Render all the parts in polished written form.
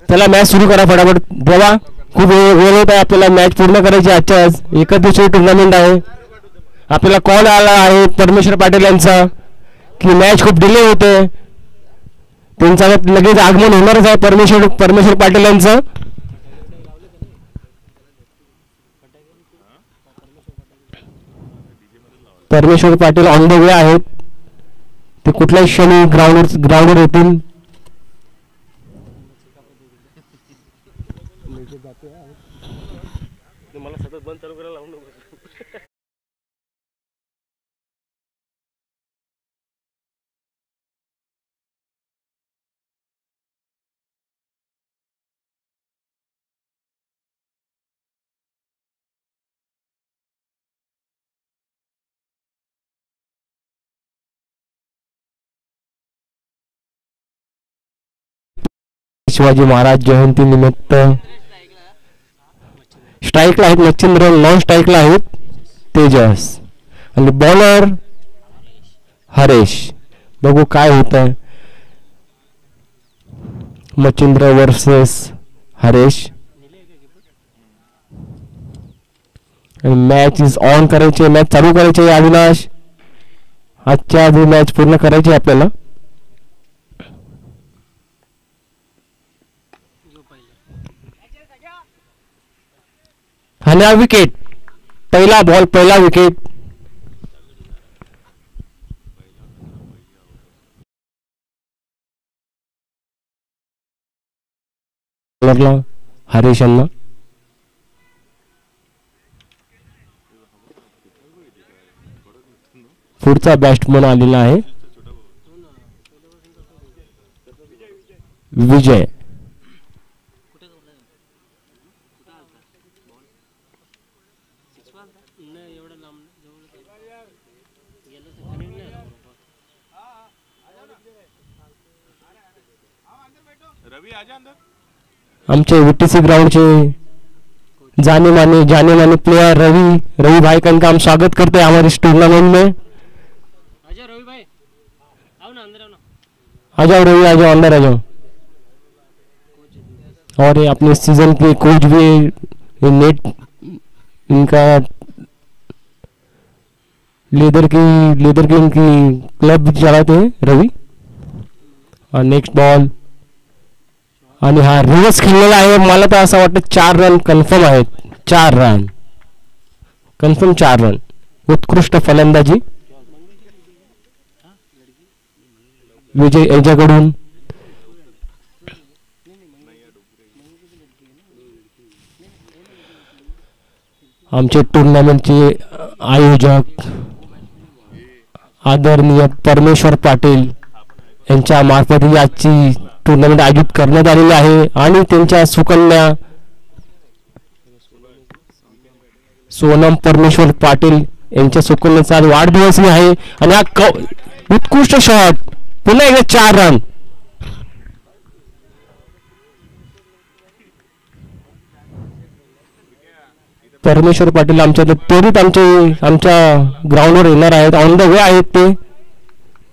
चला मॅच सुरू करा फटाफट बोला. खूप वेळ होत आहे आपल्याला मॅच पूर्ण करायची आजच्या आज. एकच दिवसाची टुर्नामेंट आहे. आपल्याला कॉल आला आहे परमेश्वर पाटील यांचा की मॅच खूप डिले होते. त्यांचा लगेच आगमन होणारच आहे परमेश्वर पाटील यांचं. परमेश्वर पाटील ऑन द वे आहेत. ते कुठल्याही क्षणी ग्राउंडवर येतील. मला सतत बंद चालू करायला लावून नको. शिवाजी महाराज जयंती निमित्त स्ट्राईकला आहेत मच्छिंद्र. नॉन स्ट्राईकला आहेत तेजस आणि बॉलर हरेश. बघू काय होत आहे. Machhindra versus Haresh. Match is on करायची. मॅच चालू करायची आहे अविनाश. आजच्या आधी मॅच पूर्ण करायची आपल्याला. हा विकेट. पहिला बॉल पहिला विकेट. हरीश यांना पुढचा बॅट्समन आलेला आहे विजय. आमचे VTC ग्राउंडचे जाने माने प्लेयर रवि भाई का इनका हम स्वागत करते हैं हमारे इस टूर्नामेंट में. आ जाओ रवि, आ जाओ अंदर आ जाओ. और ये अपने सीजन के कोच भी नेट इनका लेदर की इनकी क्लब भी चलाते हैं रवि. और नेक्स्ट बॉल आणि हा रिव्हर्स खेळलेला आहे. मला तर असं वाटतं 4 रन कन्फर्म आहेत. 4 रन कन्फर्म. 4 रन. उत्कृष्ट फलंदाजी विजय यांच्याकडून. आमचे टुर्नामेंटचे आयोजक आदरणीय परमेश्वर पाटील यांच्या मार्फत ही आजची टुर्नामेंट आयोजित करण्यात आलेली आहे. आणि त्यांच्या सुकन्या सोनम परमेश्वर पाटील यांच्या सुकन्याचा आज वाढदिवसही आहे. आणि हा उत्कृष्ट शॉट. पुन्हा एकदा 4 रन. परमेश्वर पाटील आमच्या त्वरित आमच्या ग्राउंडवर येणार आहेत. ऑन द वे आहेत ते.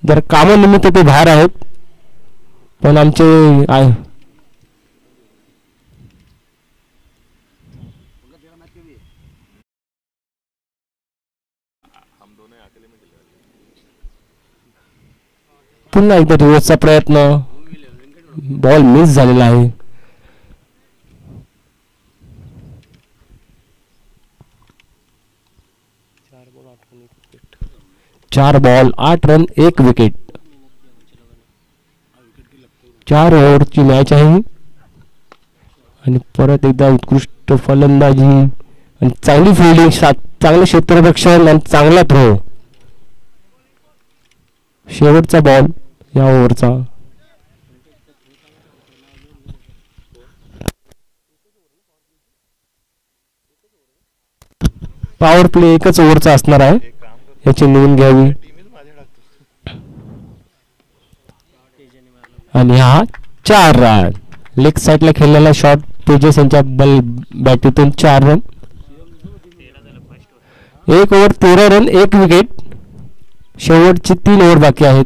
जर कामानिमित्त ते बाहेर आहेत. पण आमचे पुन्हा एकदा रिव्हर्सचा प्रयत्न. बॉल मिस झालेला आहे. चार बॉल 8 रन 1 विकेट. 4 ओव्हरची मॅच आहे. आणि परत एकदा उत्कृष्ट फलंदाजी आणि चांगली फिल्डिंग, चांगले क्षेत्ररक्षण आणि चांगला थ्रो. शेवटचा बॉल या ओव्हरचा. पॉवर प्ले एकच ओव्हरचा असणार आहे. याची नोंद घ्यावी. आणि हा 4 रन. लेग साइडला खेळलेला शॉट तेजस यांच्या बॅटीतून 4 रन. 1 over 13 run 1 wicket. शेवटची 3 ओव्हर बाकी आहेत.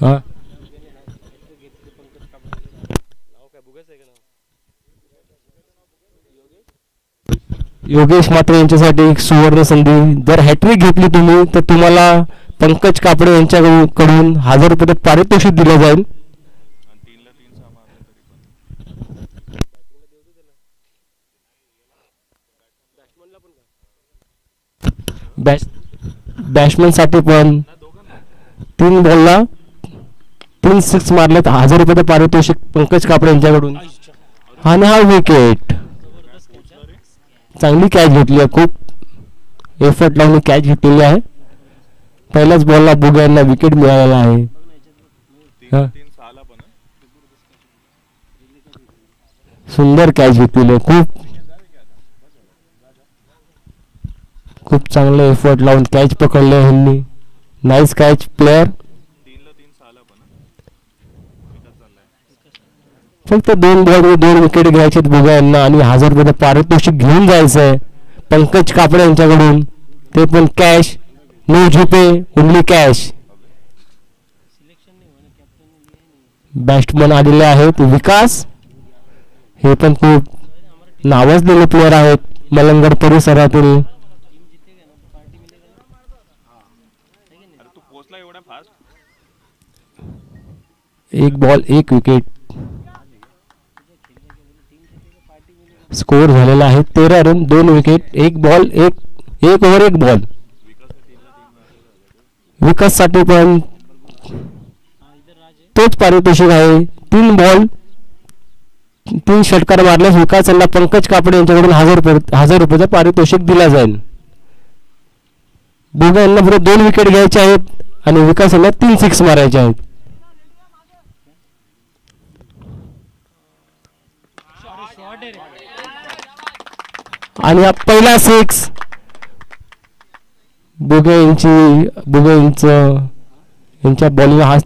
हा योगेश मात्र यांच्यासाठी एक सुवर्ण संधी. जर हॅट्रिक घेतली तुम्ही तर तुम्हाला पंकज कापडे यांच्याकडून 1000 रुपये पारितोषिक दिलं जाईल. बॅट्समन साठी पण 3 बॉलला 3 सिक्स मारलेत. 1000 रुपये पारितोषिक पंकज कापडे यांच्याकडून. आणि हा विकेट. चांगली कॅच घेतली आहे. खूप एफर्ट लावून कॅच घेतलेली आहे. पहिल्याच बॉलला बुगे यांना विकेट मिळालेला आहे. सुंदर कॅच घेतलेली आहे. खूप चांगले एफर्ट लावून कॅच पकडले ह्यांनी. Nice catch player. फक्त 2 बॉलवर 2 विकेट घ्यायचे बुगा यांना आणि 1000 रुपये पारितोषिक घेऊन जायचंय पंकज कापडे यांच्याकडून. ते पण कॅश. नो झोपे ओनली कॅश. बॅट्समन आलेले आहेत विकास. हे पण खूप नावाजलेले प्लेयर आहेत मलंगड परिसरातील. एक बॉल 1 विकेट. स्कोर झालेला आहे 13 run 2 wicket. 1 ball 1 over 1 ball. Vikas साठी पण तोच पारितोषिक आहे. 3 बॉल 3 षटकार मारल्यास विकास यांना पंकज कापडे यांच्याकडून 1000 रुपये पारितोषिक दिला जाईल. बुगा यांना पुढे 2 विकेट घ्यायचे आहेत आणि विकास यांना 3 सिक्स मारायचे आहेत. आणि हा पहिला 6 बुगे यांच्या बॉलिंग हा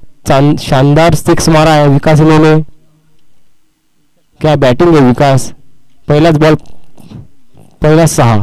शानदार 6 मारा आहे विकास ने. क्या बॅटिंग आहे विकास. पहिलाच बॉल पहिला 6.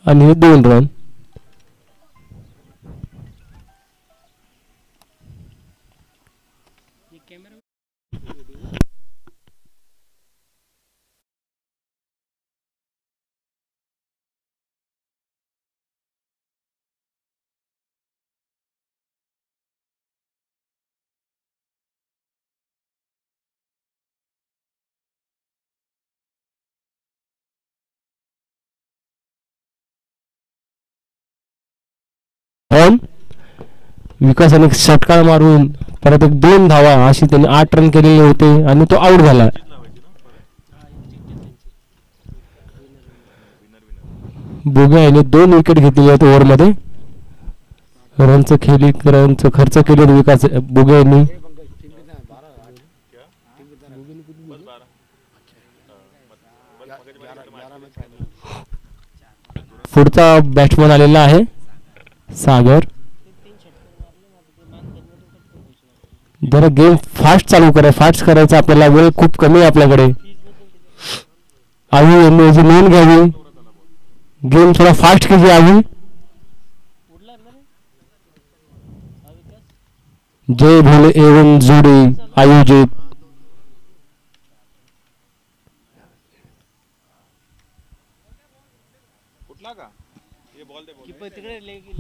आणि 2 रन. विकासाने षटकार मारून परत 2 धावा अशी त्यांनी 8 रन केलेले होते आणि तो आउट झाला. बुगे याने 2 विकेट घेतलेले आहेत ओव्हरमध्ये. रनचं खर्च केले विकास बुगे यांनी. पुढचा बॅट्समन आलेला आहे सागर. जरा गेम फास्ट चालू करा. फास्ट करायचा आपल्याला. वेळ खूप कमी आहे आपल्याकडे. आवी यांनी याची नोंद घ्यावी. गेम थोडा फास्ट कीजिए आवी. जय भोले एवं जोड़ी आयोजित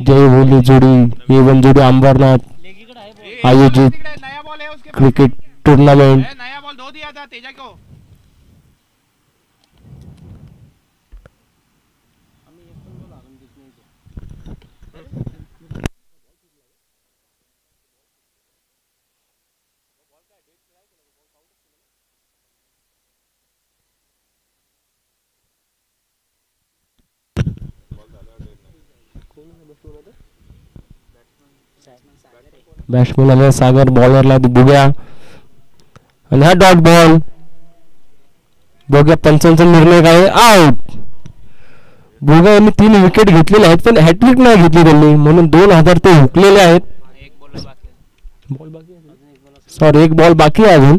जय भोले जोड़ी एवं जोड़ी अंबरनाथ आयोजित क्रिकेट टूर्नामेंट। नया बॉल धो दिया था तेजा को। बॅट्समन आले सागर, बॉलरला बुग्या आणि हा डॉट बॉल। बुग्या पंचांचा निर्णय काय, आउट। बुग्या यांनी 3 विकेट घेतलेले आहेत पण हॅट्रिक नाही घेतली त्यांनी, म्हणून 2000 ते हुकलेले आहेत। सॉरी, एक बॉल बाकी आहे अजून।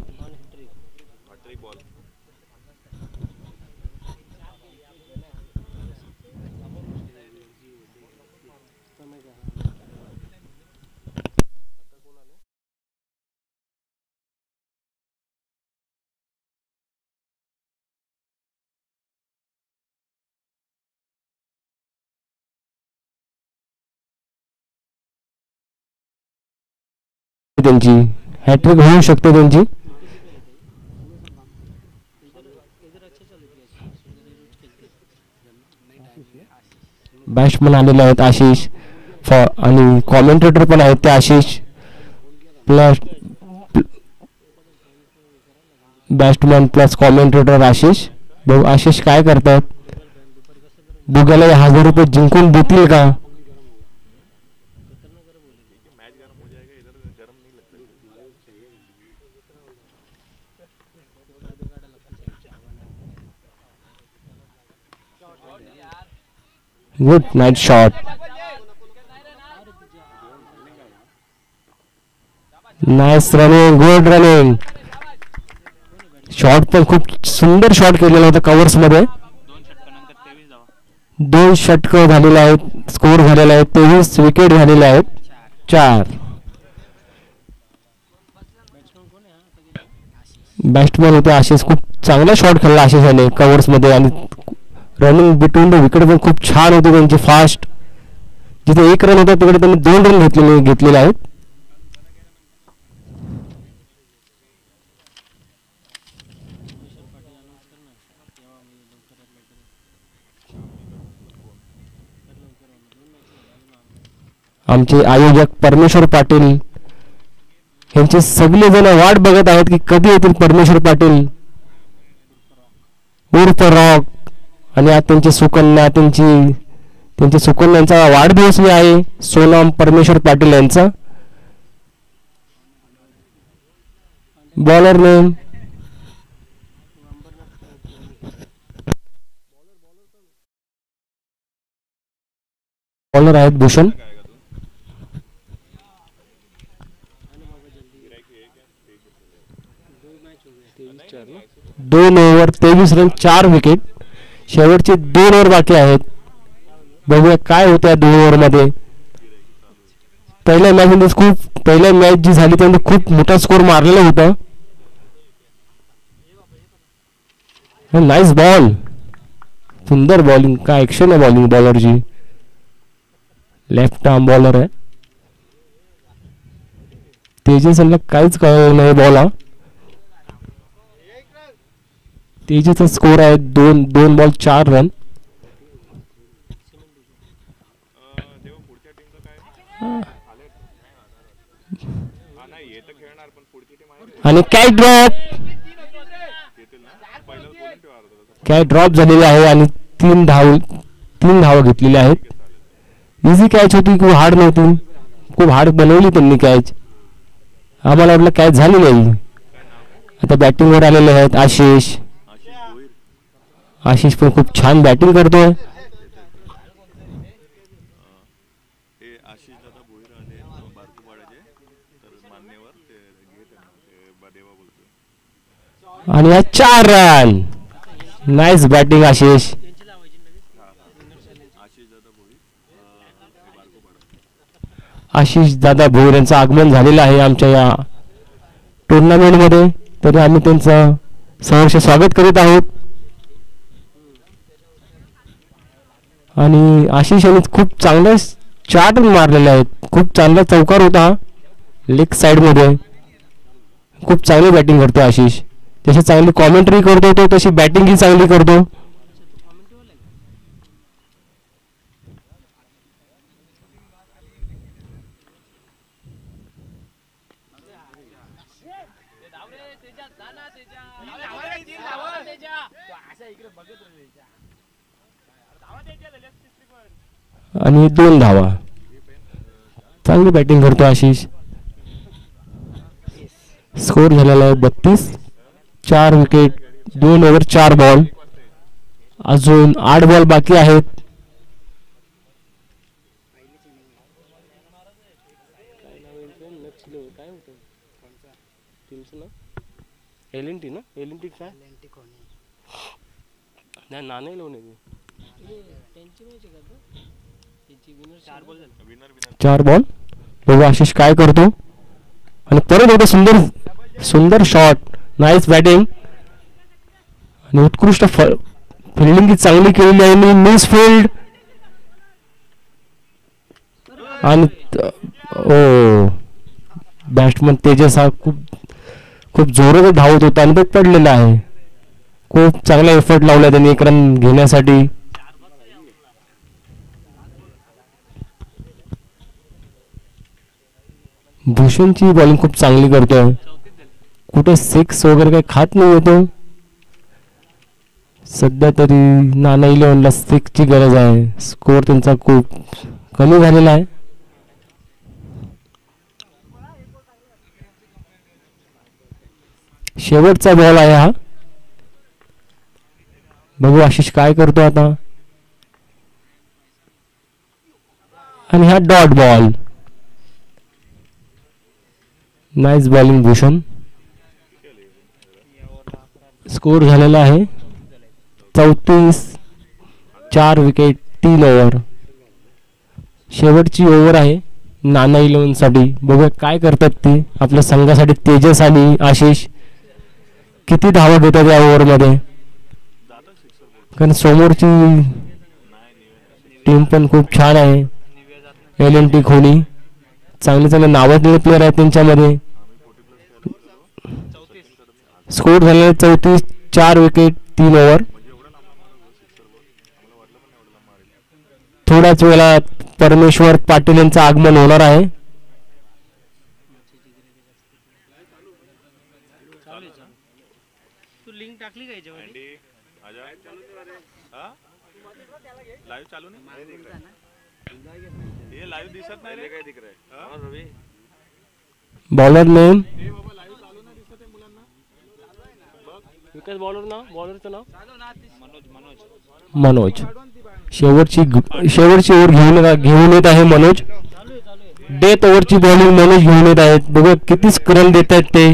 त्यांची हॅट्रिक होऊ शकते त्यांची। बॅट्समन आलेले आहेत आशिष आणि कॉमेंटेटर पण आहेत ते Ashish plus batsman plus commentator Ashish. बघू आशिष काय करतात, बुग्याला 1000 रुपये जिंकून देतील का। Good night shot, nice running, good running. Shot पण खूप सुंदर शॉट केलेला होता कव्हर्स मध्ये। 2 षटक झालेले आहेत, स्कोर झालेला आहे 23 विकेट झालेले आहेत 4। बॅट्समन होते आशिष, खूप चांगला शॉट खेळला आशिषाने कव्हर्स मध्ये आणि रनिंग बिटवीन द विकेट पण खूप छान होते त्यांचे, फास्ट। जिथे 1 रन होता तिकडे त्यांनी 2 रन घेतलेले आहेत। आमचे आयोजक परमेश्वर पाटील यांचे सगळे जण वाट बघत आहेत की कधी येतील परमेश्वर पाटील उर्फ रॉक। आणि आज त्यांची सुकन्या त्यांच्या सुकन्यांचा वाढदिवस आहे, सोनम परमेश्वर पाटील यांचा। बॉलर नेम बॉलर आहेत भूषण। 2 ओव्हर 23 रन 4 विकेट, शेवटचे 2 ओव्हर बाकी आहेत। बघूया काय होतं या 2 ओव्हर मध्ये। पहिल्या मॅच जी झाली त्यामध्ये खूप मोठा स्कोर मारलेला होता। नाईस बॉल, सुंदर बॉलिंग, काय ऍक्शन आहे बॉलिंग बॉलरची। लेफ्ट आर्म बॉलर आहे तेजसला, काहीच कळलं नाही बॉल हा। तेजसचा स्कोर आहे 2 बॉल 4 रन। आणि काय ड्रॉप झालेले आहे आणि 3 धावा घेतलेल्या आहेत। इझी कॅच होती, खूप हार्ड नव्हती, खूप हार्ड बनवली त्यांनी कॅच। आम्हाला वाटलं कॅच झाली नाही। आता बॅटिंगवर आलेले आहेत आशिष पण खूप छान बॅटिंग करतोय। आणि 4 run, nice batting Ashish. Ashish दादा भोईर यांचं आगमन झालेलं आहे आमच्या या टुर्नामेंट मध्ये, तरी आम्ही त्यांचं सहर्ष स्वागत करीत आहोत। आणि आशिष यांनी खूप चांगले 4 रन मारलेले आहेत, खूप चांगला चौकार होता लेग साइड मध्ये। खूप चांगली बॅटिंग करतो आशिष. जशी चांगली कॉमेंट्री करतो तो तशी बॅटिंगही चांगली करतो. आणि 2 धावा. चांगली बॅटिंग करतो आशिष. स्कोर झालेला आहे 32. 4 विकेट, 2 ओव्हर 4 बॉल. अजून 8 बॉल बाकी आहेत. एलएनटी ना, एलएनटी काय नाही नाणे लावून 4 बॉल. बघू आशिष काय करतो. आणि परत एकदा सुंदर सुंदर शॉट. नाईस बॅटिंग आणि उत्कृष्ट फिल्डिंग चांगली केलेली आहे. मिस फील्ड आणि ओ बॅट्समन तेजस हा खूप जोरात धावत होता आणि तो पडलेला आहे. खूप चांगला एफर्ट लावला त्यांनी एक रन घेण्यासाठी. भूषणची बॉलिंग खूप चांगली करतोय. कुठे 6 वगैरे काही खात नाही होतो. सध्या तरी नाना 11ला 6 ची गरज आहे. स्कोर त्यांचा खूप कमी झालेला आहे. शेवटचा बॉल आहे हा. बघू आशिष काय करतो आता. आणि हा dot ball. Nice bowling Bhushan. Score झालेला आहे 34. 4 विकेट, 3 ओव्हर. शेवटची ओव्हर आहे नाना 11 साठी. बघूया काय करतात ते आपल्या संघासाठी. तेजस आणि आशिष किती धावा घेतात या ओव्हरमध्ये. कारण समोरची टीम पण खूप छान आहे. एलएनटी खोली चांगले चांगले नावाजलेले प्लेअर आहेत त्यांच्यामध्ये. स्कोर झालेला 34. 4 विकेट, 3 ओव्हर. थोड्याच वेळा परमेश्वर पाटील यांचं आगमन होणार आहे. बॉलर नेम बॉलरचं नाव मनोज. शेवटची ओव्हर घेऊन येत आहे मनोज. डेथ ओव्हरची बॉलिंग मनोज घेऊन येत आहेत. बघूया किती रन देत आहेत ते.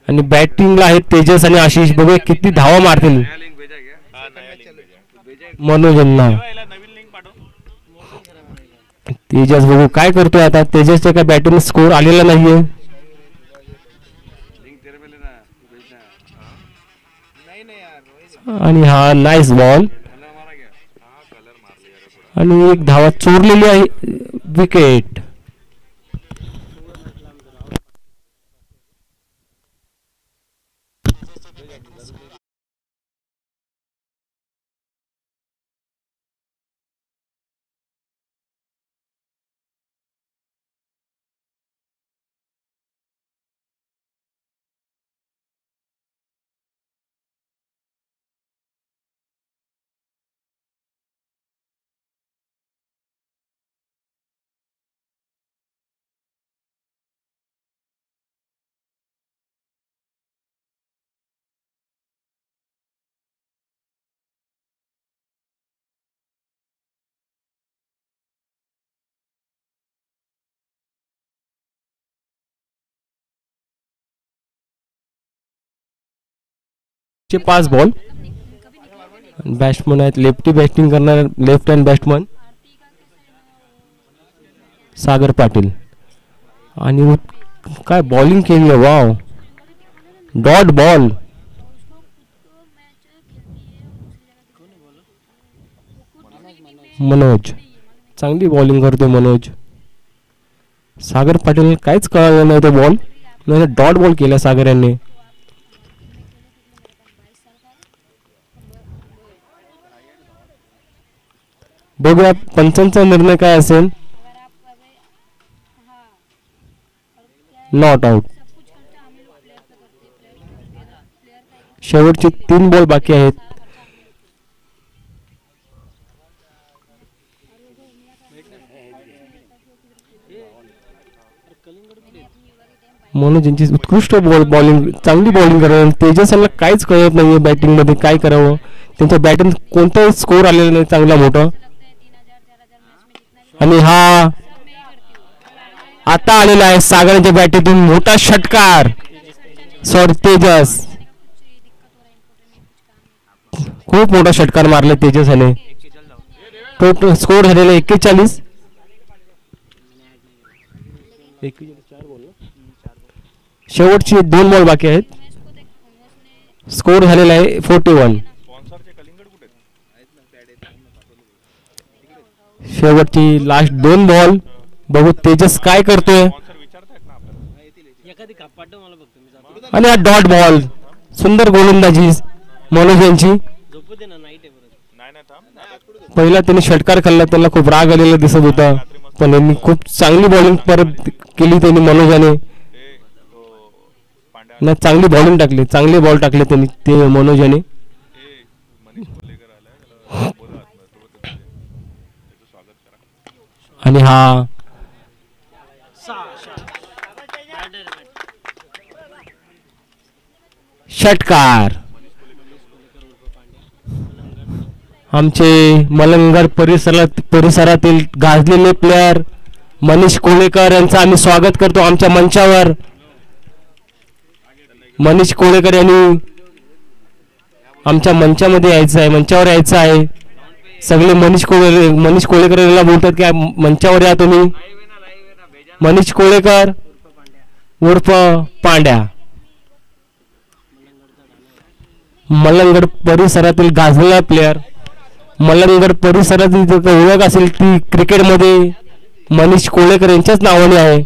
आणि बॅटिंगला आहेत तेजस आणि आशिष. बघूया किती धावा मारतील मनोज यांना. तेजस बघू काय करतोय आता. तेजसच्या काय बॅटिंग स्कोर आलेला नाहीये. आणि हा नाईस बॉल आणि एक धावा चोरलेली आहे. विकेट. चे 5 बॉल. बॅट्समन आहेत लेफ्टी बॅटिंग करणार. Left hand batsman Sagar Patil. आणि काय बॉलिंग केली आहे. वाव. Dot ball. मनोज चांगली बॉलिंग करतो मनोज. सागर पाटील काहीच कळलं नाही तो बॉल. नाही डॉट बॉल केला सागर यांनी. बघूया पंचांचा निर्णय काय असेल. Not out. शेवटचे 3 बॉल बाकी आहेत. मनोज यांची उत्कृष्ट बॉलिंग, चांगली बॉलिंग करत. तेजस यांना काहीच कळत नाहीये बॅटिंग मध्ये काय करावं. त्यांच्या बॅटिंग कोणताही स्कोर आलेला नाही चांगला मोठा. आणि हा आता आलेला आहे सागरांच्या बॅटीतून मोठा षटकार. सॉरी तेजस, खूप मोठा षटकार मारला तेजस याने. टोटल स्कोर झालेला 41. शेवटची 2 बॉल बाकी आहेत. स्कोर झालेला आहे 41. शेवटची लास्ट 2 बॉल. बघू तेजस काय करतोय. आणि हा डॉट बॉल. सुंदर गोलंदाजी मनोज यांची. पहिला त्यांनी षटकार खाल्ला, त्यांना खूप राग आलेला दिसत होता, पण यांनी खूप चांगली बॉलिंग परत केली त्यांनी मनोजाने. नाही चांगली बॉलिंग टाकली, चांगले बॉल टाकले त्यांनी ते मनोजाने. आणि हा षटकार. आमचे मलंगड परिसरातील गाजलेले प्लेयर मनीष कोळेकर यांचं आम्ही स्वागत करतो आमच्या मंचावर. मनीष कोळेकर यांनी आमच्या मंचामध्ये यायचं आहे, मंचावर यायचं आहे. सगळे मनीष कोळेकर यांना बोलतात की मंचावर या तुम्ही. मनीष कोळेकर उर्फ पांड्या, मलंगड परिसरातील गाजलेला प्लेयर. मलंगड परिसरातील जो ओळख असेल ती क्रिकेटमध्ये मनीष कोळेकर यांच्याच नावाने आहे.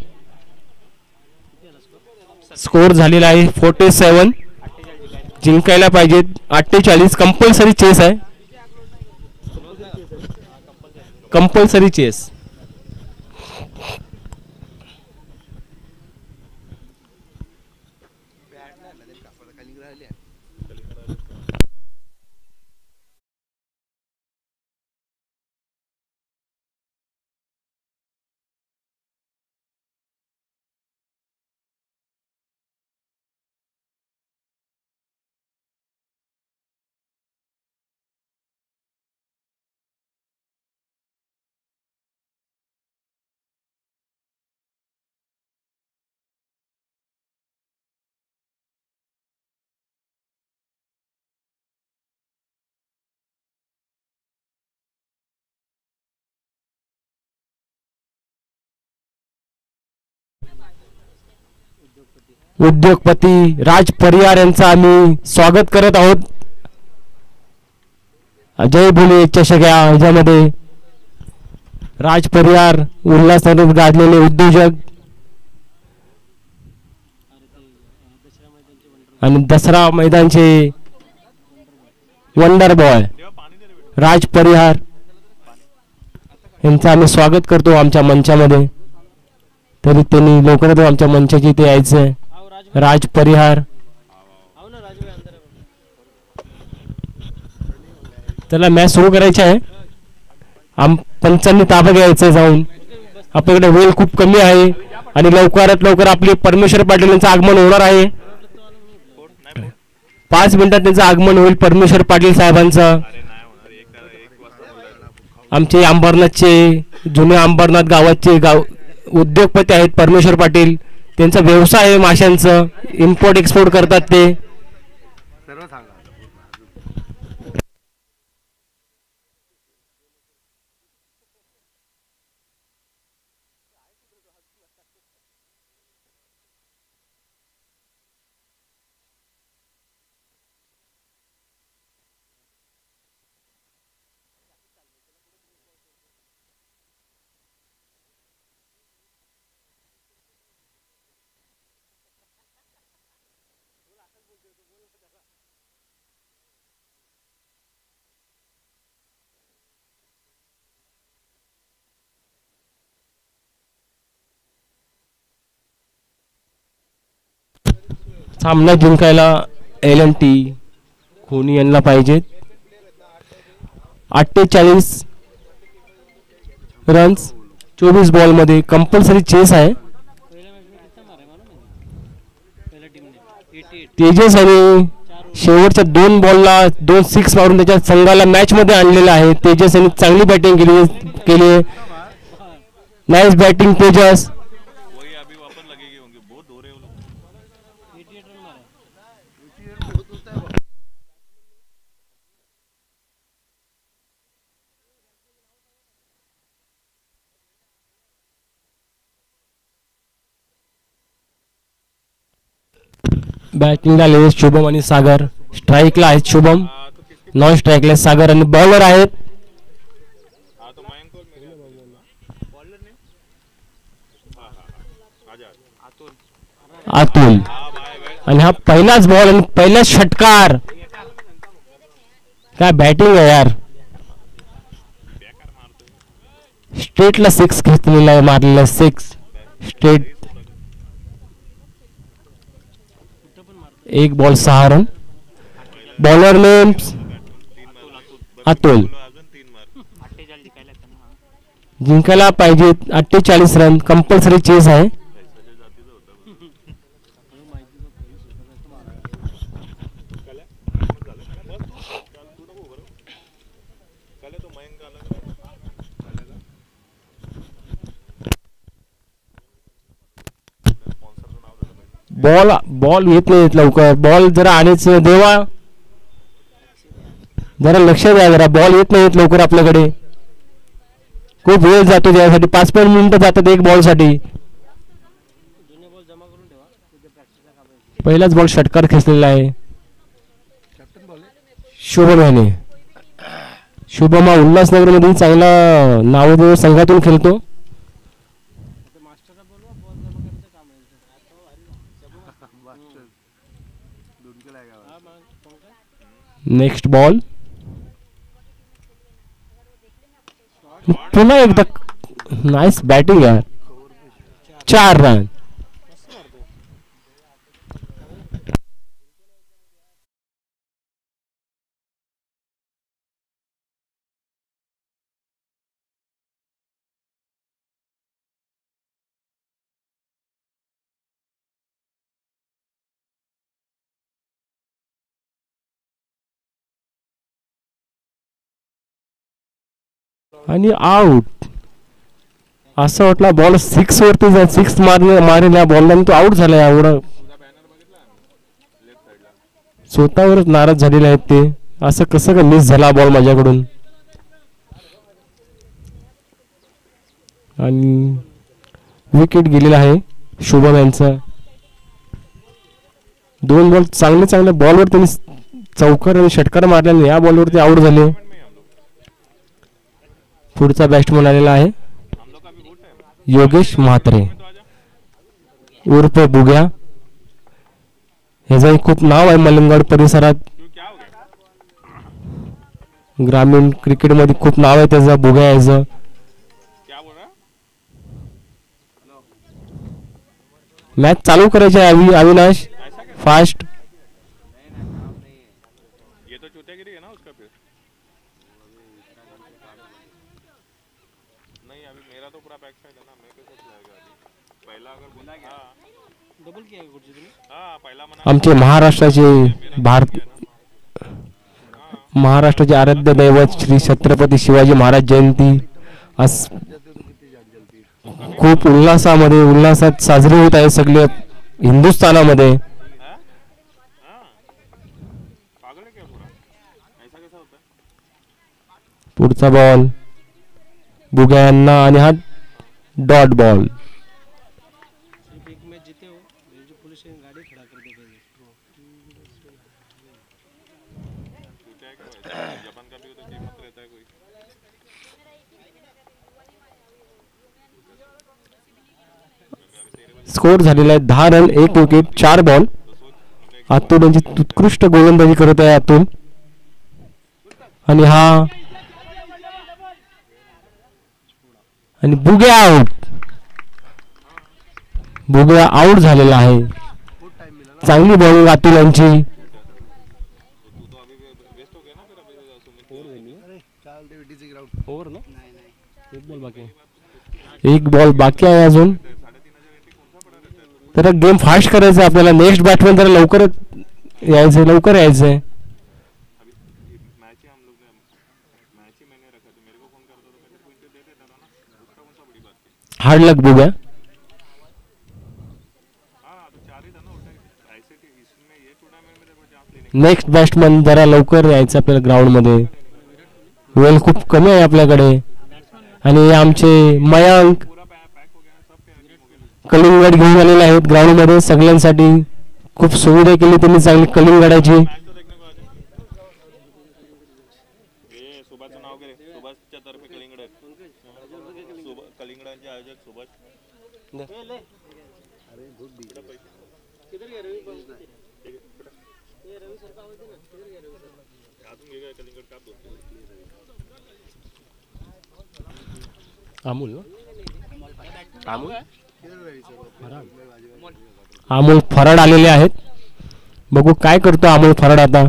स्कोर झालेला आहे 47. जिंकायला पाहिजेत 48. कंपल्सरी चेस आहे, कंपल्सरी चेस. उद्योगपती राज परिहार यांचं आम्ही स्वागत करत आहोत. अजय भोले चषक या ह्याच्यामध्ये राज परिहार उल्हासनगर गाजलेले उद्योजक आणि दसरा मैदानचे वंडर बॉय राज परिहार यांचं आम्ही स्वागत करतो आमच्या मंचामध्ये. तरी त्यांनी लवकरच आमच्या मंचाची इथे यायचं. राज परिहार, त्याला मॅच सुरू करायची आहे. पंचांनी ताबा घ्यायचं जाऊन. आपल्याकडे वेळ खूप कमी आहे आणि लवकरात लवकर आपले परमेश्वर पाटील यांचं आगमन होणार आहे. 5 मिनिटात त्यांचं आगमन होईल परमेश्वर पाटील साहेबांचं. आमचे अंबरनाथचे जुने अंबरनाथ गावाचे उद्योगपती आहेत परमेश्वर पाटील. त्यांचा व्यवसाय आहे माशांचं, इम्पोर्ट एक्सपोर्ट करतात ते. सामना जिंकायला LNT खोनी यांना पाहिजेत. 48 रन्स 24 बॉलमध्ये. कंपल्सरी चेस आहे. तेजस आणि शेवटच्या 2 बॉलला 2 6 मारून त्याच्या संघाला मॅच मध्ये आणलेला आहे. तेजस यांनी चांगली बॅटिंग केली. Nice batting Tejas. बॅटिंगला आलेले शुभम आणि सागर. स्ट्राईकला आहेत शुभम, नॉन स्ट्राईकला सागर आणि बॉलर आहेत अतुल. आणि हा पहिलाच बॉल आणि पहिलाच षटकार. काय बॅटिंग आहे यार. स्ट्रेटला 6 घेतलेला आहे, मारलेला 6 straight. 1 ball 6 run. Bowler names Atul. जिंकायला पाहिजे 48 रन. कंपल्सरी चेस आहे. बॉल येत नाही लवकर. बॉल जरा आणायचं देवा, जरा लक्ष द्या जरा. बॉल येत नाहीत लवकर आपल्याकडे. खूप वेळ जातो त्यासाठी. 5-5 मिनिटं जातात एक बॉल साठी. पहिलाच बॉल षटकार खेचलेला आहे शुभम याने. शुभम हा उल्हासनगर मध्ये चांगला नावदेव संघातून खेळतो. नेक्स्ट बॉल पुन्हा एकदा. नाईस बॅटिंग यार. 4 रन. आणि आउट. असं वाटलं बॉल 6 वरती 6 मारेल या बॉलला, तो आउट झाला. एवढं स्वतःवरच नाराज झालेले आहेत ते. असं कसं का मिस झाला बॉल माझ्याकडून. आणि विकेट गेलेला आहे शुभम यांचा. 2 बॉल चांगल्या बॉलवर त्यांनी चौकार आणि षटकार मारल्याने या बॉलवरती आउट झाले. पुढचा बॅट्समन आलेला आहे योगेश म्हात्रे उर्फ बुग्या. ह्याचं खूप नाव आहे मलंगड परिसरात. ग्रामीण क्रिकेट मध्ये खूप नाव आहे त्याचं, बुग्या याचं. मॅच चालू करायची आहे अविनाश फास्ट. आमचे महाराष्ट्राचे आराध्य दैवत श्री छत्रपती शिवाजी महाराज जयंती आज खूप उल्हासात साजरी होत आहे सगळे हिंदुस्थानामध्ये. पुढचा बॉल बुग्या यांना आणि हा डॉट बॉल. स्कोर झालेला आहे 10 रन 1 विकेट 4 बॉल. अतुल यांची उत्कृष्ट गोलंदाजी करत आहे अतुल. आणि हा आणि बुग्या आउट. बुग्या आउट झालेला आहे. चांगली बॉलिंग अतुल यांची. एक बॉल बाकी आहे अजून. तर गेम फास्ट करायचं आपल्याला. नेक्स्ट बॅट्समॅन तर लवकर यायचंय. हार्ड लक बघूया. नेक्स्ट बॅट्समॅन जरा लवकर यायचं आपल्याला ग्राउंड मध्ये. वेळ खूप कमी आहे आपल्याकडे. आणि आमचे मयांक कलिंगड घेऊन आलेले आहेत ग्राउंड मध्ये सगळ्यांसाठी. खूप सुविधा केली त्यांनी चांगली कलिंगडाची. अमोल फराड आलेले आहेत. बघू काय करतो अमोल फराड आता.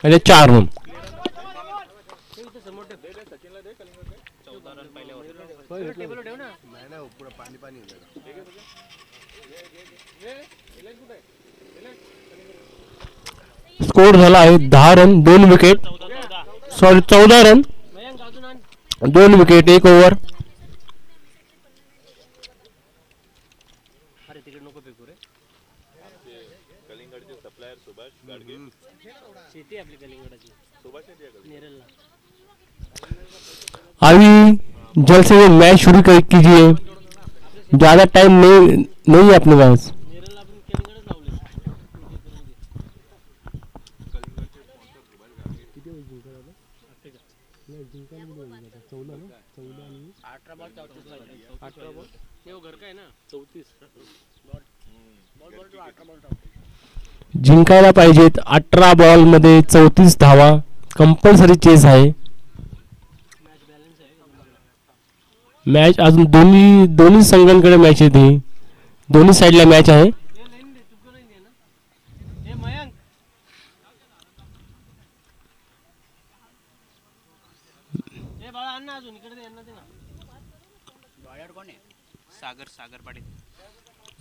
म्हणजे 4 रन. स्कोर झाला आहे 10 run 2 wicket. Sorry 14 run 2 wicket 1 over. अभी जल्द से जल्द मैच शुरू कीजिए. ज्यादा टाइम नहीं है अपने पास. जिंकायला पाहिजेत. 18 बॉल मध्ये 34 धावा. कंपल्सरी चेस आहे. मॅच अजून दोन्ही संघांकडे मॅच येते. दोन्ही साईडला मॅच आहे.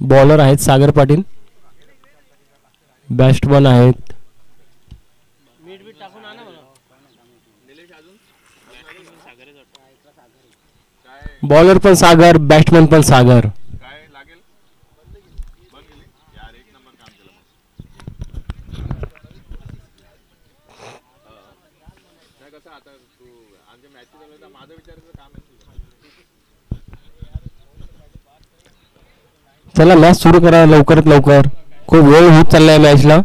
बॉलर आहेत सागर पाटील. बॅट्समन आहेत. बॉलर पण सागर बॅट्समन पण सागर. चला मॅच सुरू करा लवकरात लवकर. खूप वेळ होत चाललाय मॅचला.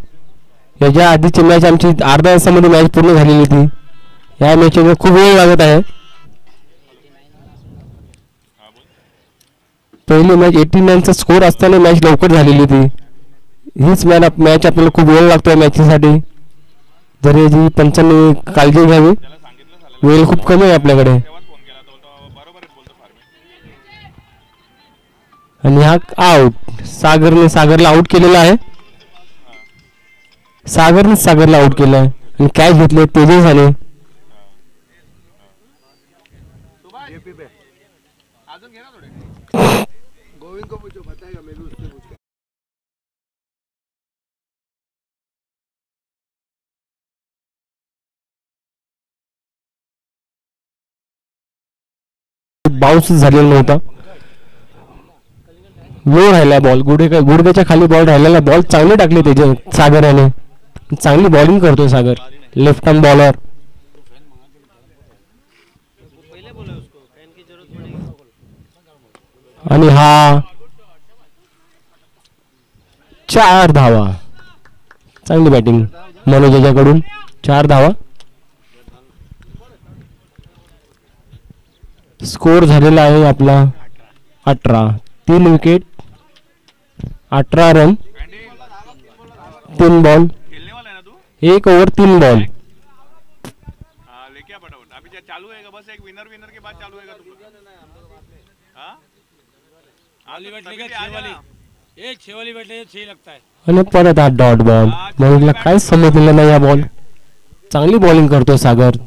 याच्या आधीची मॅच आमची अर्ध्या तासामध्ये मॅच पूर्ण झालेली होती. या मॅचमध्ये खूप वेळ लागत आहे. पहिली मॅच 89चा स्कोर असताना मॅच लवकर झालेली होती. हीच मॅच आपल्याला खूप वेळ लागतोय मॅचसाठी. जर याची पंचांनी काळजी घ्यावी. वेळ खूप कमी आहे आपल्याकडे. आणि हा आउट. सागरला आउट केलेला आहे. सागरला आउट केलं आहे. आणि कॅच घेतले तेजस आले. बाउन्स झालेला नव्हता. लो राहिला बॉल. गुडघ्याच्या खाली बॉल राहिलेला. बॉल चांगले टाकले त्याचे सागर याने. चांगली बॉलिंग करतोय सागर. Left arm bowler. आणि हा 4 धावा. चांगली बॅटिंग मनोज याच्याकडून. 4 धावा. स्कोर झालेला आहे आपला 18. 3 विकेट 18 रन 3 बॉल, खेलने वाला है ना तू? 1 ओव्हर 3 बॉल. हाँ लेके आ फटाफट. अभी चालू है बस एक विनर के बाद चालू है तुम लोग. हाँ वाली बैठने का 6 वाली, एक 6 वाली बैठने 6 लगता है. आणि परत हा डॉट बॉल. मनोजला काय समजलेलं नाही या बॉल. चांगली बॉलिंग करतो सागर.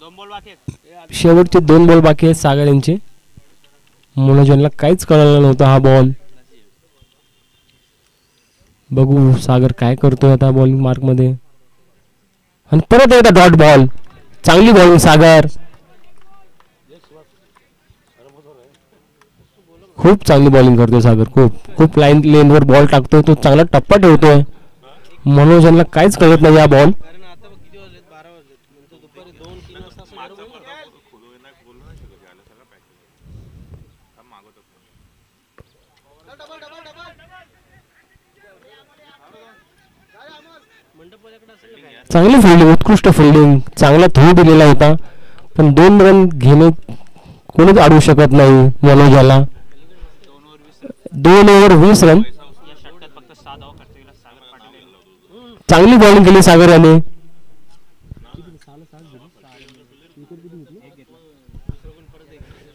2 बॉल बाकी आहेत. शेवटचे 2 बॉल बाकी आहेत सागर यांचे. मनोज यांना काहीच कळलं नव्हतं हा बॉल. बघू सागर काय करतोय आता बॉलिंग मार्क मध्ये. आणि परत एकदा डॉट बॉल. चांगली बॉलिंग सागर. खूप चांगली बॉलिंग करतोय सागर. खूप लेनवर बॉल टाकतोय. तो चांगला टप्पा ठेवतोय. मनोज यांना काहीच कळत नाही या बॉल. चांगली फिल्डिंग, उत्कृष्ट फिल्डिंग, चांगला थ्रो दिलेला होता. पण 2 रन घेणे कोणीच अडवू शकत नाही मनोज याला. 2 ओव्हर 20 रन. चांगली बॉलिंग केली सागर याने.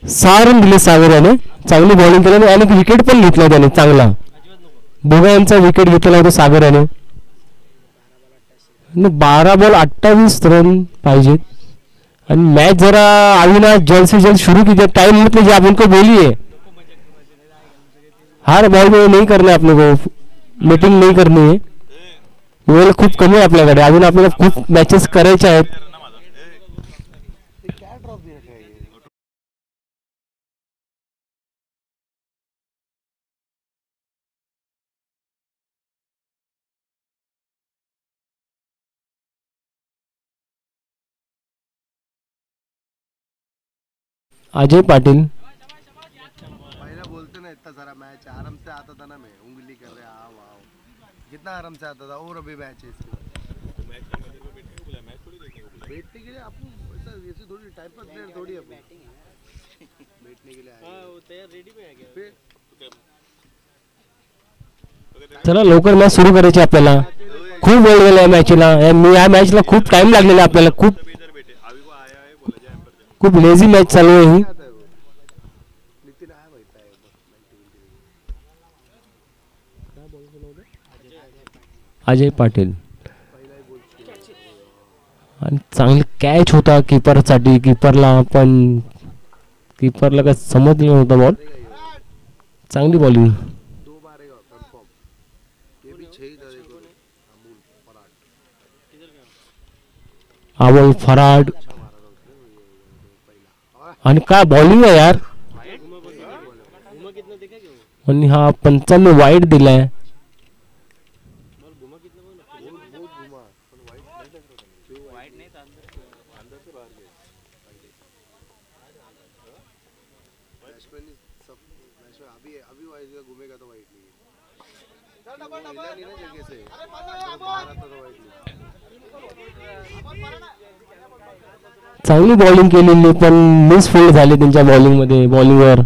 6 रन दिले सागर याने. चांगली बॉलिंग केली आणि विकेट पण घेतला त्याने चांगला. भोगा यांचा विकेट घेतलेला होता सागर याने. 12 बॉल 28 रन पाहिजेत. आणि मैच जरा अविनाश जल्द से जल्द शुरू कीजिए. टाइम मत लीजिए, आप उनको बोलिए हर बॉल में नहीं करना है, अपने को मीटिंग नहीं करनी है. वेळ खूप कमी आहे आपल्याकडे. अजून आपल्याला खूप मॅचेस करायचे आहेत. अजय पाटील पहले बोलते ना इतना सारा मैच आराम से आता था ना. मैं उंगली कर रहे हाँ वाह कितना आराम से आता था. और अभी मैच है इसके बैठने के लिए आपको ऐसा ऐसे थोड़ी टाइम पास प्लेयर थोड़ी है बैठने के लिए तैयार रेडी में आ गया. चला लवकर मॅच सुरू करायची आपल्याला. खूप वेळ गेला मॅचला. या मॅचला खूप टाइम लागलेला आपल्याला. खूप लेझी मॅच चालू आहे ही. अजय पाटील आणि चांगली कॅच होता कीपरसाठी. कीपरला काय समजलं नव्हतं बॉल. चांगली बॉलिंग. 2 मारेगा कंफर्म. ये भी 6 था देखो. अमोल फराड आणि काय बॉलिंग आहे यार. आणि हा 95 वाईड दिलाय. अभी घूमेगा तो वाइट नहीं जगह से बाहर आता तो वाइट नहीं. चांगली बॉलिंग केलेली पण मिसफिल्ड झाली त्यांच्या बॉलिंग मध्ये. बॉलिंगवर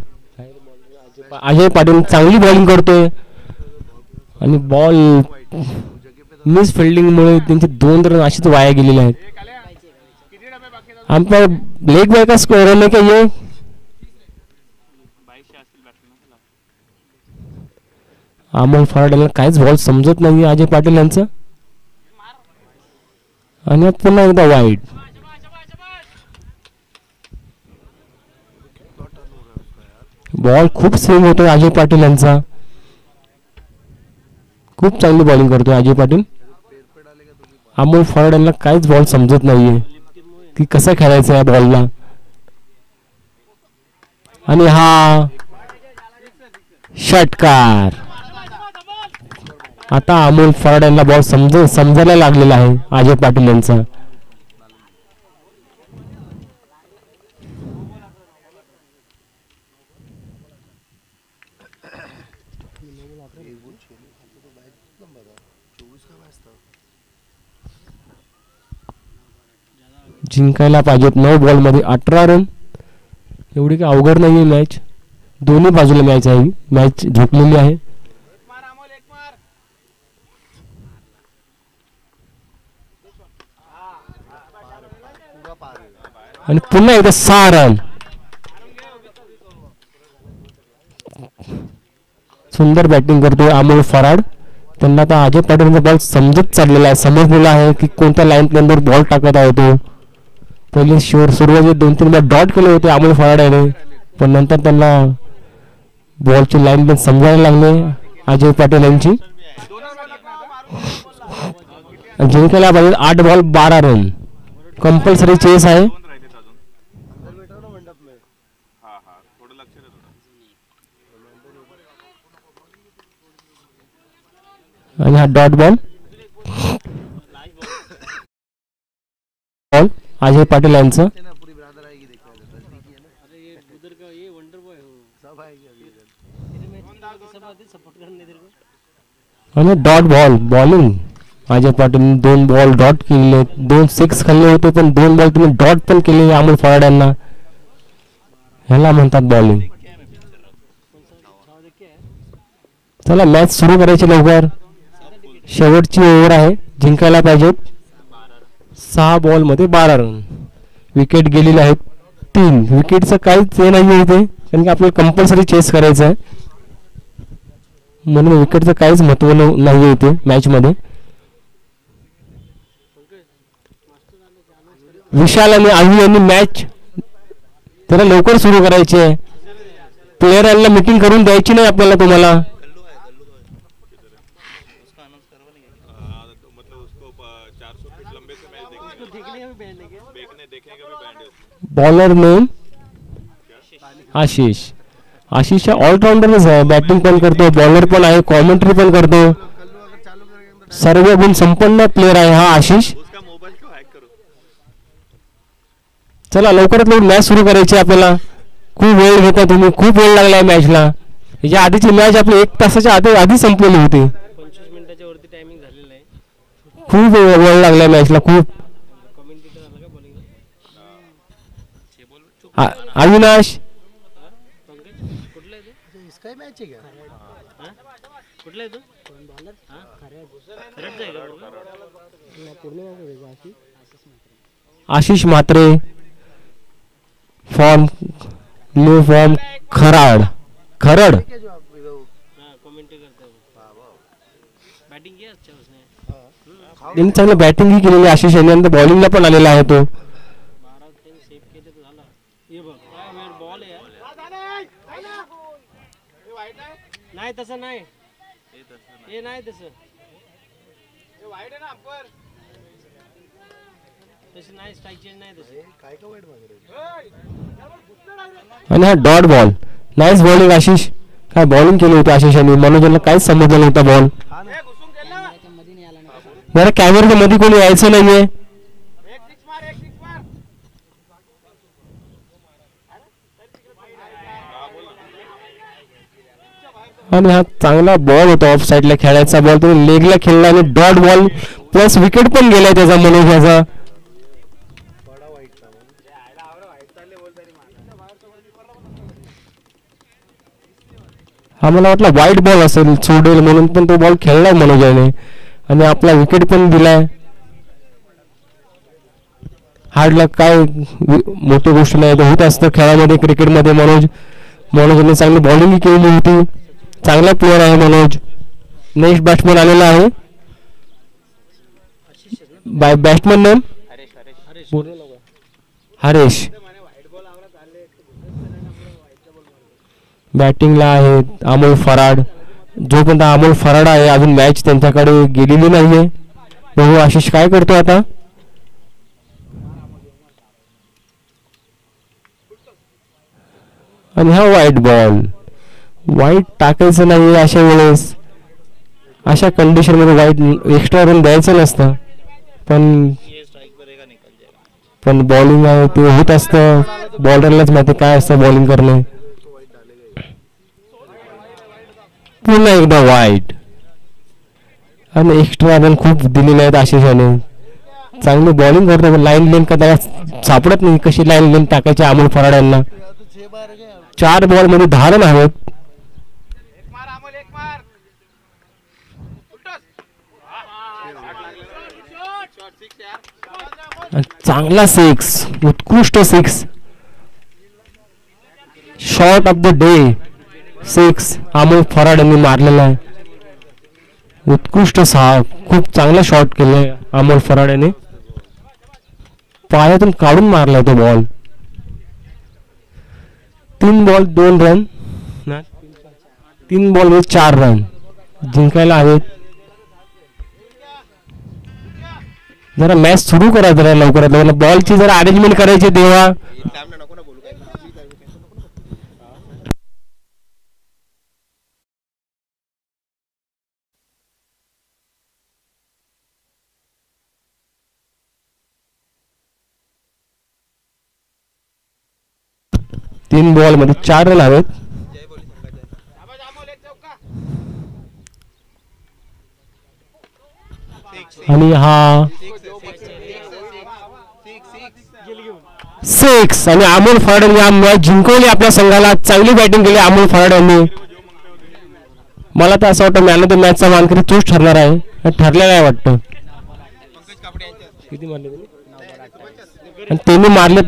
अजय पाटील चांगली बॉलिंग करतोय आणि बॉल मिसफिल्डिंग मुळे त्यांचे 2 रन अशीच वाया गेलेले आहेत. हम पर लेग बाय का स्कोर है क्या ये. अमोल फराडेला काहीच बॉल समजत नाही अजय पाटील यांचं. आणि पुन्हा एकदा वाईड. बॉल खूप स्विंग होतोय अजय पाटील यांचा. खूप चांगली बॉलिंग करतोय अजय पाटील. अमोल फराड यांना काहीच बॉल समजत नाहीये की कसं खेळायचं या बॉलला. आणि हा षटकार. आता अमोल फराड यांना बॉल समजायला लागलेला आहे अजय पाटील यांचा. जिंकायला पाहिजेत 9 बॉल मध्ये 18 रन. एवढी काही अवघड नाही आहे मॅच. दोन्ही बाजूला मॅच आहे, मॅच झोपलेली आहे. पूरा पार है. आणि पुन्हा एकदा 6 रन. सुंदर बॅटिंग करतोय अमोल फराड. त्यांना आता अजय पाटीलचा बॉल समजत चाललेला आहे, समजलेला आहे की कोणत्या लाईन नंतर बॉल टाकत आहे तो. पहिले सुरुवातीला 2-3 बॉल डॉट केले होते अमोल फराड याने, पण नंतर त्यांना बॉलची लाईन पण समजायला लागले अजय पाटील यांची. जिंकायला पाहिजे 8 बॉल 12 रन. कंपल्सरी चेस आहे. दोन राहते अजून. अंदर बैठो ना मंडप में. हा हा थोडं लक्ष दे थोडं. आणि हा डॉट बॉल अजय पाटील यांचं. ना पूरी ब्रादर आएगी देखना नजदीकी है ना. अरे ये उधर का ये वंडर बॉय हो, सब आएगी अभी इधर. तेरे मैच के सब आते सपोर्ट करने तेरे को. आणि dot ball bowling Ajay Patil 2 ball dot केले, 2 6 खाल्ले होते, पण 2 बॉल तुम्ही डॉट पण केले अमोल फराड यांना. ह्याला म्हणतात बॉलिंग. चला मॅच सुरू करायची लवकर. शेवटची ओव्हर आहे, जिंकायला पाहिजेत. 6 बॉल मध्ये 12 रन. विकेट गेलेले आहेत 3. विकेटचं काहीच हे नाही इथे, कारण की आपल्याला कंपल्सरी चेस करायचं आहे, म्हणून विकेटचं काहीच महत्व नाही इथे मॅच मध्ये. विशाल आणि आवी यांनी मॅच त्याला लवकर सुरू करायची आहे. प्लेयरांना मीटिंग करून द्यायची नाही आपल्याला. तुम्हाला मतलब उसको 400 फीट लंबे से मैच देखने में बैन है क्या? देखने का भी बैंड है उसको. Bowler name Ashish. आशिष ऑलराऊंडरच आहे, बॅटिंग पण करतो, बॉलर पण आहे, कॉमेंट्री पण करतो. कल्लू अगर चालू करेंगे तो सर्व गुण संपन्न प्लेयर आहे हा आशिष. उसका मोबाइल क्यों हैक करो. चला लवकरात लवकर मॅच सुरू करायची आपल्याला. खूप वेळ घेता तुम्ही, खूप वेळ लागलाय मॅचला. याच्या आधीची मॅच आपली 1 तासाच्या आधी संपलेली होती. 25 मिनिटाच्या वरती टायमिंग झालेलं आहे. खूप वेळ लागलाय मॅचला खूप. कमेंटेटर आला का बॉलिंग? अविनाश पंकज कुठला आहे तू? इसका ही मैच है क्या. हा? कुठला आहे तू? कोण बॉलर? हा खरंच आहे का बरोबर? Ashish Mhatre form new form Kharad. क्या जो आप इधर हा कमेंट्री करता है. बैटिंग किया अच्छा उसने. त्यांनी चांगलं बॅटिंगही केलेली आशिष यांनी, नंतर बॉलिंगला पण आलेला आहे तो. 12 त्यांनी सेव्ह केले तर झाला. हे बघ काय वेळ बॉल आहे यार. नाही तसं नाही, हे नाही तसं तसं नाही, स्ट्राईक चेंज नाही तसं. काय का वाईट मागे रे. आणि हा dot ball. Nice bowling Ashish. काय बॉलिंग केली होती आशिष यांनी, मनोजला काहीच समजलं नव्हता बॉल. जरा कॅमेऱ्याच्या मध्ये कोणी यायचं नाहीये. आणि हा चांगला बॉल होता ऑफ साईडला खेळायचा बॉल, तुम्ही लेगला खेळला आणि डॉट बॉल प्लस विकेट पण गेलाय त्याचा मनोज याचा. बड़ा वाईट था हा मला वाटला वाईट बॉल असेल, सोडेल म्हणून, पण तो बॉल खेळलाय मनोज याने आणि आपला विकेट पण दिलाय. हार्डला काय मोठी गोष्ट नाही, होत असतं खेळामध्ये क्रिकेटमध्ये. मनोजने चांगली बॉलिंग केली होती. चांगला प्लेअर आहे मनोज. नेक्स्ट बॅट्समन आलेला आहे. Batsman name Haresh. बॅटिंगला आहे अमोल फराड. जोपर्यंत अमोल फराड आहे अजून मॅच त्यांच्याकडे गेलेली नाहीये. बघू आशिष काय करतो आता. आणि हा वाईट बॉल. वाईट टाकायचं नाही अशा वेळेस, अशा कंडिशन मध्ये वाईट एक्स्ट्रा रन द्यायचं नसतं, पण बॉलिंग आहे ते होत असतं. बॉलरलाच माहिती काय असतं बॉलिंग करणे. पुन्हा एकदा वाईट. आणि एक्स्ट्रा रन खूप दिलेले आहेत आशिषाने. चांगली बॉलिंग करतो, पण लाईन लेन का त्याला सापडत नाही कशी लाईन लेन टाकायची अमोल फराड यांना. तो 6 4 बॉल मध्ये 10 रन आहेत. एक मार अमोल, एक मार. उलटच. शॉट 6 यार. चांगला 6, उत्कृष्ट 6, shot of the day 6 Amol Farad यांनी मारलेला आहे. उत्कृष्ट 6, खूप चांगला शॉट केलाय अमोल फराड याने, पायातून काढून मारलाय तो बॉल. 3 बॉल 2 रन, 3 बॉल मध्ये 4 रन जिंकायला आहेत. जरा मॅच सुरू करा जरा लवकरात लवकर, बॉलची जरा अरेंजमेंट करायची तेव्हा. तीन बॉल मध्ये 4 रन आहेत. आणि हा 6 आणि अमोल फराड यांनी हा मॅच जिंकवली आपल्या संघाला. चांगली बॅटिंग केली अमोल फराड यांनी. मला तर असं वाटतं मॅन ऑफ द मॅचचा मानकरी तोच ठरणार आहे, ठरलेला आहे वाटतं. किती मारले आणि त्यांनी मारले